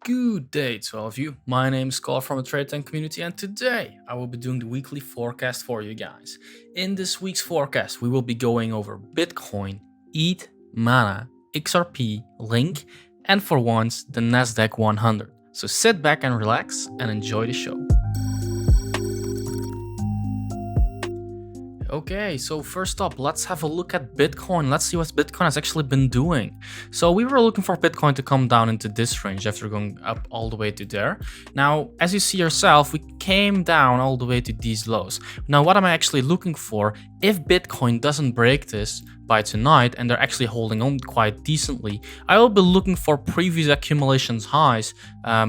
Good day to all of you. My name is Carl from the Trade Tank community, and today I will be doing the weekly forecast for you guys. In this week's forecast, we will be going over Bitcoin, ETH, Mana, XRP, Link, and for once, the Nasdaq 100. So sit back and relax and enjoy the show. Okay, so first up, let's have a look at Bitcoin. Let's see what Bitcoin has actually been doing. So we were looking for Bitcoin to come down into this range after going up all the way to there. Now, as you see yourself, we came down all the way to these lows. Now, what am I actually looking for? If Bitcoin doesn't break this by tonight and they're actually holding on quite decently, I will be looking for previous accumulations highs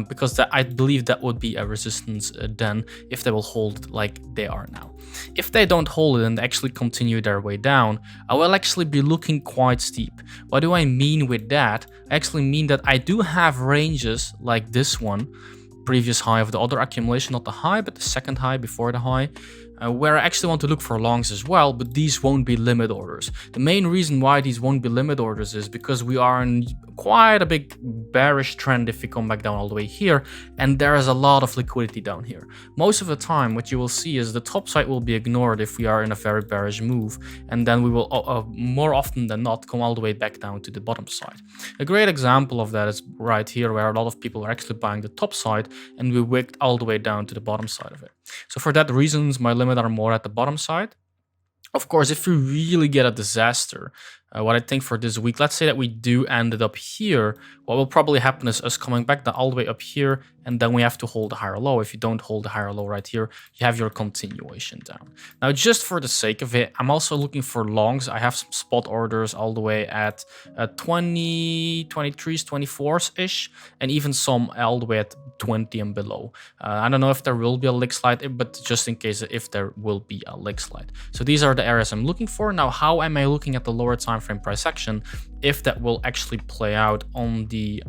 because I believe that would be a resistance then if they will hold like they are now. If they don't hold it and actually continue their way down, I will actually be looking quite steep. What do I mean with that? I actually mean that I do have ranges like this one, previous high of the other accumulation, not the high, but the second high before the high, where I actually want to look for longs as well, but these won't be limit orders. The main reason why these won't be limit orders is because we are in quite a big bearish trend if we come back down all the way here, and there is a lot of liquidity down here. Most of the time, what you will see is the top side will be ignored if we are in a very bearish move, and then we will more often than not come all the way back down to the bottom side. A great example of that is right here, where a lot of people are actually buying the top side, and we wicked all the way down to the bottom side of it. So for that reasons, my limit are more at the bottom side. Of course, if we really get a disaster, what I think for this week, let's say that we do ended up here, what will probably happen is us coming back all the way up here, and then we have to hold a higher low. If you don't hold a higher low right here, you have your continuation down. Now, just for the sake of it, I'm also looking for longs. I have some spot orders all the way at 20, 23s, 24s-ish, and even some all the way at 20 and below. I don't know if there will be a lick slide, but just in case if there will be a lick slide. So these are the areas I'm looking for. Now, how am I looking at the lower time frame price action if that will actually play out on the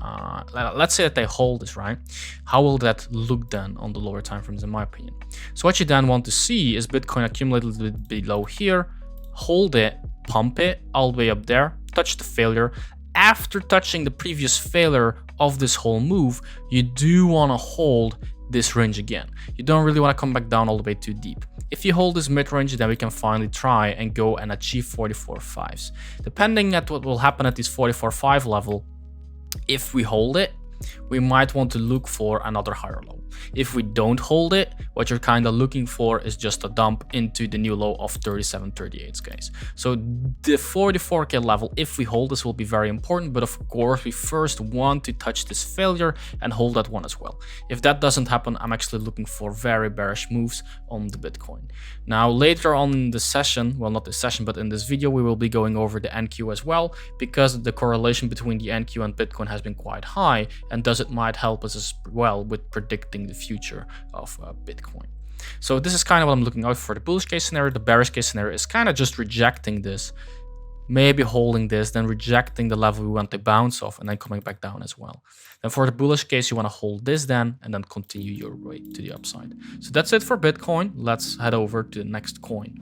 let's say that they hold this, right? How will that look then on the lower time frames, in my opinion? So what you then want to see is Bitcoin accumulate a little bit below here, hold it, pump it all the way up there, touch the failure. After touching the previous failure of this whole move, you do want to hold this range again. You don't really want to come back down all the way too deep. If you hold this mid-range, then we can finally try and go and achieve 44.5s. Depending at what will happen at this 44.5 level, if we hold it, we might want to look for another higher low. If we don't hold it, what you're kind of looking for is just a dump into the new low of 37.38, guys. So the 44k level, if we hold this, will be very important, but of course we first want to touch this failure and hold that one as well. If that doesn't happen, I'm actually looking for very bearish moves on the Bitcoin. Now later on in the session, well, not this session, but in this video, we will be going over the NQ as well, because the correlation between the NQ and Bitcoin has been quite high, and thus it might help us as well with predicting the future of Bitcoin. So this is kind of what I'm looking out for. The bullish case scenario, the bearish case scenario is kind of just rejecting this, maybe holding this, then rejecting the level we want to bounce off, and then coming back down as well. Then for the bullish case, you want to hold this then, and then continue your way to the upside. So that's it for Bitcoin. Let's head over to the next coin.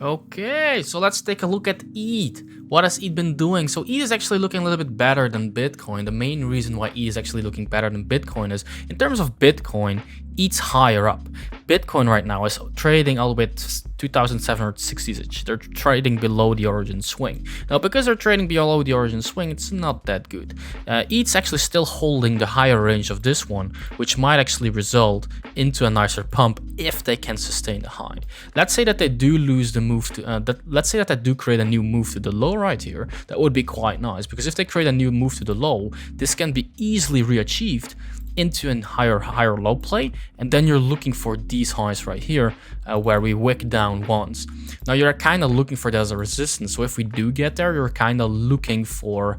Okay, so let's take a look at ETH. What has ETH been doing? So ETH is actually looking a little bit better than Bitcoin. The main reason why ETH is actually looking better than Bitcoin is, in terms of Bitcoin, ETH's higher up. Bitcoin right now is trading all the way at 2,760. They're trading below the origin swing. Now, because they're trading below the origin swing, it's not that good. ETH's actually still holding the higher range of this one, which might actually result into a nicer pump if they can sustain the high. Let's say that they do lose the move to, let's say that they do create a new move to the low right here. That would be quite nice, because if they create a new move to the low, this can be easily reachieved into a higher low play, and then you're looking for these highs right here where we wick down once. Now you're kind of looking for that as a resistance, so if we do get there, you're kind of looking for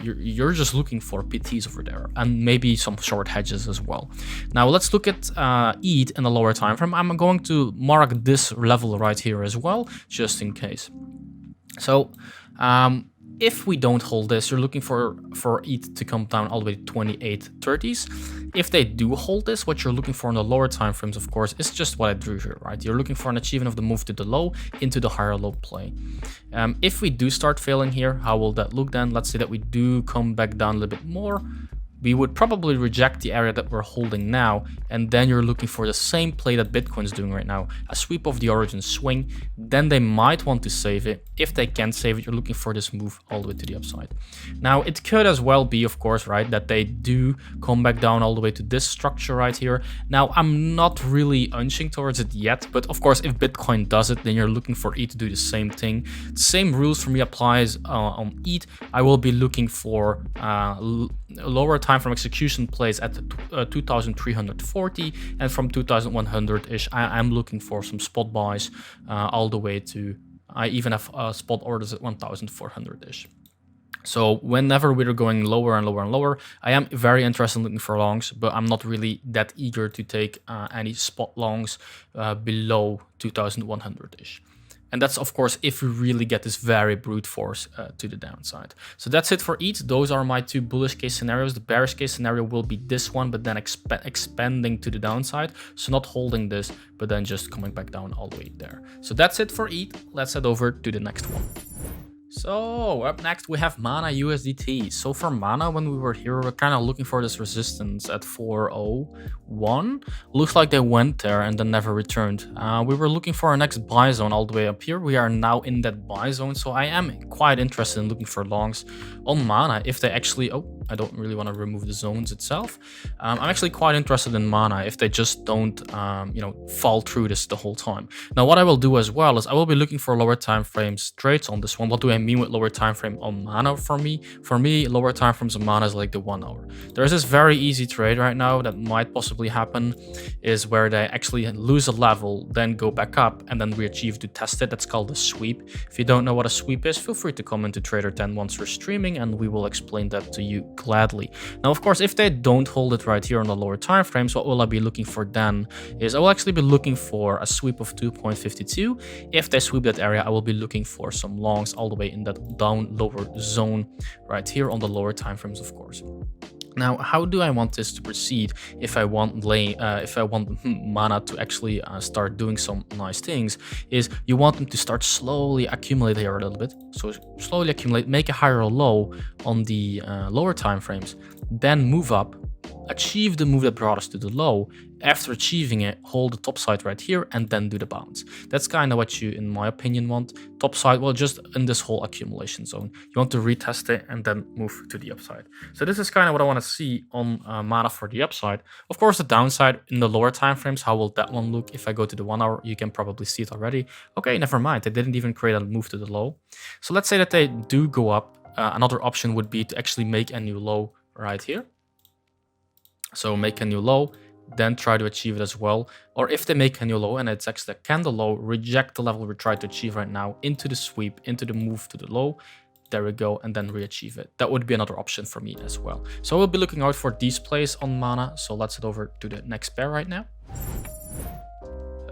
you're just looking for PTs over there, and maybe some short hedges as well. Now let's look at ETH in the lower time frame. I'm going to mark this level right here as well, just in case. So if we don't hold this, you're looking for ETH to come down all the way to 28.30s. If they do hold this, what you're looking for in the lower time frames, of course, is just what I drew here, right? You're looking for an achievement of the move to the low into the higher low play. If we do start failing here, how will that look then? Let's say that we do come back down a little bit more. we would probably reject the area that we're holding now, and then you're looking for the same play that Bitcoin's doing right now, a sweep of the origin swing. Then they might want to save it. If they can't save it, you're looking for this move all the way to the upside. Now, it could as well be, of course, right, that they do come back down all the way to this structure right here. Now, I'm not really hunching towards it yet, but of course, if Bitcoin does it, then you're looking for ETH to do the same thing. Same rules for me applies on ETH. I will be looking for lower time from execution plays at 2340, and from 2100-ish, I'm looking for some spot buys all the way to, I even have spot orders at 1400-ish. So whenever we're going lower and lower and lower, I am very interested in looking for longs, but I'm not really that eager to take any spot longs below 2100-ish. And that's, of course, if we really get this very brute force to the downside. So that's it for ETH. Those are my two bullish case scenarios. The bearish case scenario will be this one, but then expanding to the downside. So not holding this, but then just coming back down all the way there. So that's it for ETH. Let's head over to the next one. So up next we have Mana USDT. So for Mana, when we were here, we were kind of looking for this resistance at 401. Looks like they went there and then never returned. We were looking for our next buy zone all the way up here. We are now in that buy zone, so I am quite interested in looking for longs on Mana if they actually... Oh, I don't really want to remove the zones itself. I'm actually quite interested in Mana if they just don't, fall through this the whole time. Now, what I will do as well is I will be looking for lower time frames trades on this one. What do I mean with lower time frame on Mana for me? For me, lower time frames on Mana is like the 1 hour. There's this very easy trade right now that might possibly happen, is where they actually lose a level, then go back up, and then we achieve to test it. That's called a sweep. If you don't know what a sweep is, feel free to comment to Trader 10 once we're streaming, and we will explain that to you gladly. Now, of course, if they don't hold it right here on the lower time frames, what will I be looking for then is I will actually be looking for a sweep of 2.52. If they sweep that area, I will be looking for some longs all the way in that down lower zone right here on the lower time frames, of course. Now, how do I want this to proceed if I want Mana to actually start doing some nice things? Is you want them to start slowly accumulate here a little bit. So slowly accumulate, make a higher low on the lower time frames, then move up, achieve the move that brought us to the low. After achieving it, hold the top side right here and then do the bounce. That's kind of what you, in my opinion, want. Top side, well, just in this whole accumulation zone. You want to retest it and then move to the upside. So this is kind of what I want to see on Mana for the upside. Of course, the downside in the lower time frames, how will that one look? If I go to the 1 hour, you can probably see it already. Okay, never mind. They didn't even create a move to the low. So let's say that they do go up. Another option would be to actually make a new low right here. So make a new low, then try to achieve it as well. Or if they make a new low and it's actually a candle low, reject the level we're trying to achieve right now into the sweep, into the move to the low. There we go, and then re-achieve it. That would be another option for me as well. So we'll be looking out for these plays on Mana. So let's head over to the next pair right now.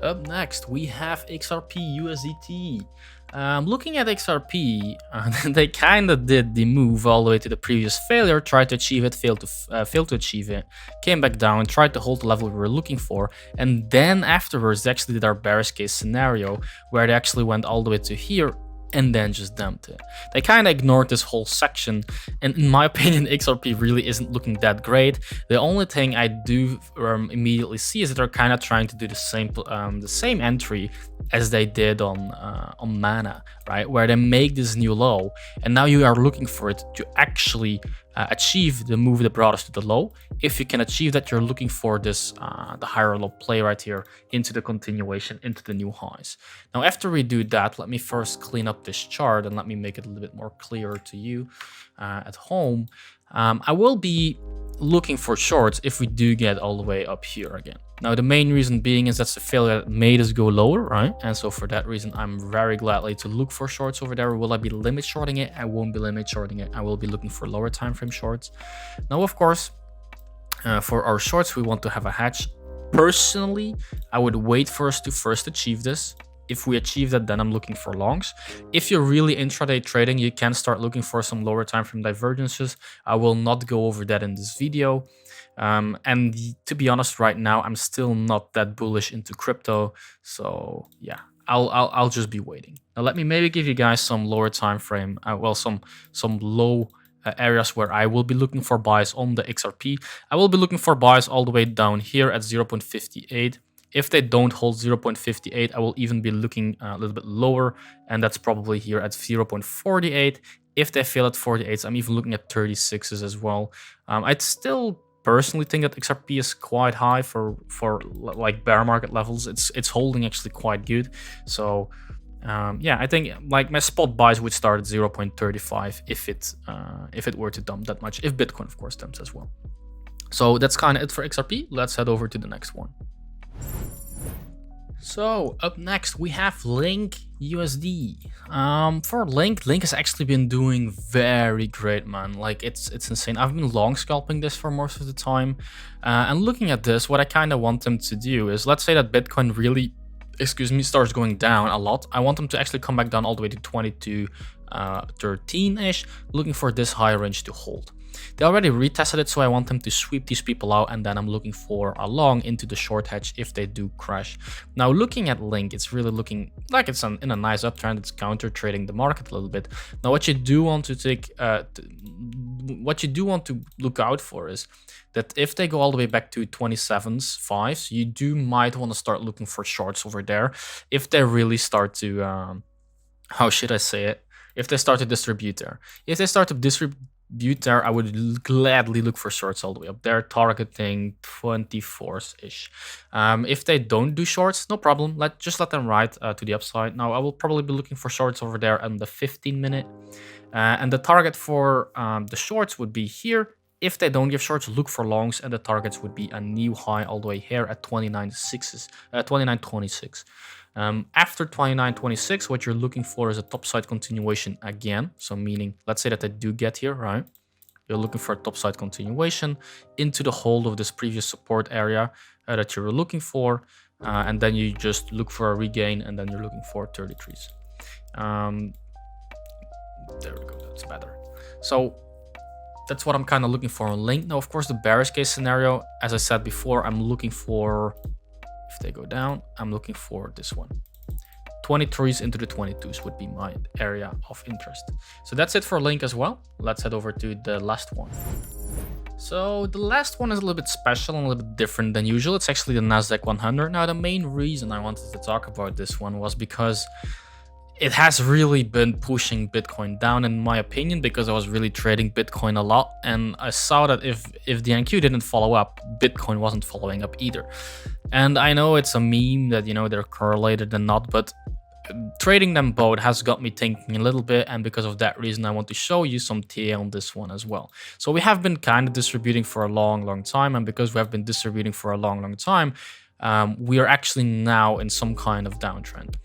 Up next, we have XRP USDT. Looking at XRP, they kind of did the move all the way to the previous failure, tried to achieve it, failed to achieve it, came back down, tried to hold the level we were looking for, and then afterwards they actually did our bearish case scenario, where they actually went all the way to here, and then just dumped it. They kind of ignored this whole section, and in my opinion, XRP really isn't looking that great. The only thing I do immediately see is that they're kind of trying to do the same entry as they did on Mana, right? Where they make this new low, and now you are looking for it to actually achieve the move that brought us to the low. If you can achieve that, you're looking for this the higher low play right here into the continuation, into the new highs. Now, after we do that, let me first clean up this chart and let me make it a little bit more clear to you at home. I will be looking for shorts if we do get all the way up here again. Now, the main reason being is that's the failure that made us go lower, right? And so for that reason, I'm very gladly to look for shorts over there. Will I be limit shorting it? I won't be limit shorting it. I will be looking for lower time frame shorts. Now, of course, for our shorts, we want to have a hedge. Personally, I would wait for us to first achieve this. If we achieve that, then I'm looking for longs. If you're really intraday trading, you can start looking for some lower time frame divergences. I will not go over that in this video. And to be honest, right now, I'm still not that bullish into crypto. So yeah, I'll just be waiting. Now, let me maybe give you guys some lower time frame, some low areas where I will be looking for buys on the XRP. I will be looking for buys all the way down here at 0.58. If they don't hold 0.58, I will even be looking a little bit lower, and that's probably here at 0.48. If they fail at 48s, I'm even looking at 36s as well. I'd still personally think that XRP is quite high for like bear market levels. It's holding actually quite good. So yeah, I think like my spot buys would start at 0.35 if it were to dump that much. If Bitcoin, of course, dumps as well. So that's kind of it for XRP. Let's head over to the next one. So up next we have Link USD. For Link has actually been doing very great, man. Like it's insane. I've been long scalping this for most of the time, and looking at this, what I kind of want them to do is, let's say that Bitcoin really, starts going down a lot. I want them to actually come back down all the way to 2213-ish, looking for this high range to hold. They already retested it, so I want them to sweep these people out, and then I'm looking for a long into the short hedge if they do crash. Now, looking at Link, it's really looking like it's in a nice uptrend. It's counter trading the market a little bit. Now, what you do want to look out for is that if they go all the way back to 27s, 5s, you might want to start looking for shorts over there. If they really start to, how should I say it? If they start to distribute there. If they start to distribute there, I would gladly look for shorts all the way up there, targeting 24s-ish. If they don't do shorts, no problem. Just let them ride to the upside. Now, I will probably be looking for shorts over there on the 15-minute. And the target for the shorts would be here. If they don't give shorts, look for longs, and the targets would be a new high all the way here at 29.26. After 29.26, what you're looking for is a topside continuation again. So meaning, let's say that they do get here, right? You're looking for a topside continuation into the hold of this previous support area that you're looking for. And then you just look for a regain, and then you're looking for 33s. There we go, that's better. So that's what I'm kind of looking for on Link. Now, of course, the bearish case scenario, as I said before, I'm looking for, if they go down, I'm looking for this one. 23s into the 22s would be my area of interest. So that's it for Link as well. Let's head over to the last one. So the last one is a little bit special and a little bit different than usual. It's actually the Nasdaq 100. Now, the main reason I wanted to talk about this one was because it has really been pushing Bitcoin down, in my opinion, because I was really trading Bitcoin a lot, and I saw that if the NQ didn't follow up, Bitcoin wasn't following up either. And I know it's a meme that, you know, they're correlated and not, but trading them both has got me thinking a little bit, and because of that reason, I want to show you some TA on this one as well. So we have been kind of distributing for a long time, and because we have been distributing for a long time, we are actually now in some kind of downtrend.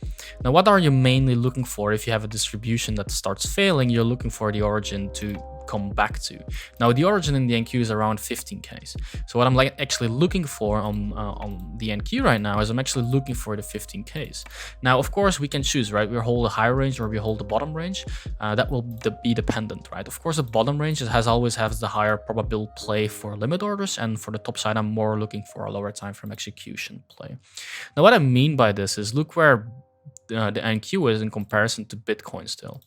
Now, what are you mainly looking for if you have a distribution that starts failing? You're looking for the origin to come back to. Now, the origin in the NQ is around 15Ks. So what I'm actually looking for on the NQ right now is I'm actually looking for the 15Ks. Now, of course, we can choose, right? We hold a high range or we hold the bottom range. That will be dependent, right? Of course, the bottom range always has the higher probable play for limit orders, and for the top side, I'm more looking for a lower time frame execution play. Now, what I mean by this is look where the NQ is in comparison to Bitcoin still.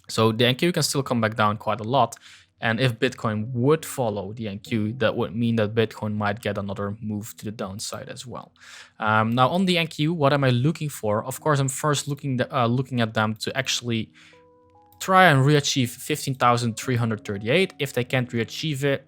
So the NQ can still come back down quite a lot. And if Bitcoin would follow the NQ, that would mean that Bitcoin might get another move to the downside as well. Now on the NQ, what am I looking for? Of course, I'm first looking at them to actually try and re-achieve 15,338. If they can't re-achieve it,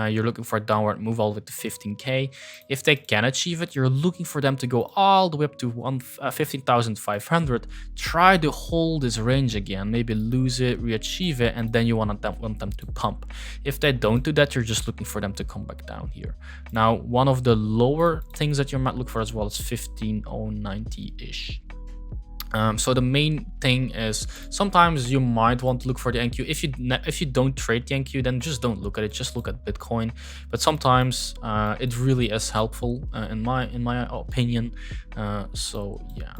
you're looking for a downward move all the way to 15K. If they can achieve it, you're looking for them to go all the way up to 15,500. Try to hold this range again, maybe lose it, re-achieve it, and then you want them to pump. If they don't do that, you're just looking for them to come back down here. Now, one of the lower things that you might look for as well is 15,090-ish. So the main thing is sometimes you might want to look for the NQ. If you don't trade the NQ, then just don't look at it. Just look at Bitcoin. But sometimes it really is helpful in my opinion. So yeah.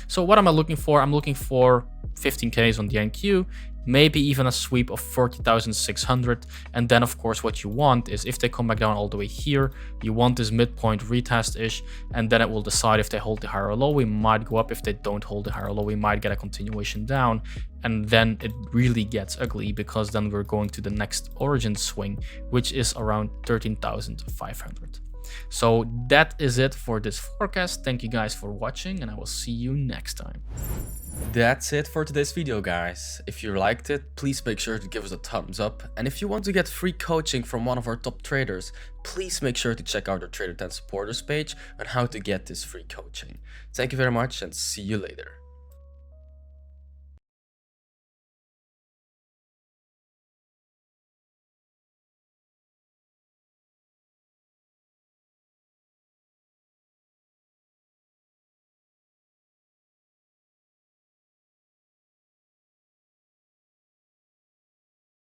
So what am I looking for? I'm looking for 15Ks on the NQ, maybe even a sweep of 40,600. And then of course what you want is, if they come back down all the way here, you want this midpoint retest-ish, and then it will decide if they hold the higher or low. We might go up. If they don't hold the higher or low, we might get a continuation down, and then it really gets ugly, because then we're going to the next origin swing, which is around 13,500. So that is it for this forecast. Thank you guys for watching, and I will see you next time. That's it for today's video, guys. If you liked it, please make sure to give us a thumbs up. And if you want to get free coaching from one of our top traders, please make sure to check out our Trader 10 supporters page on how to get this free coaching. Thank you very much, and see you later.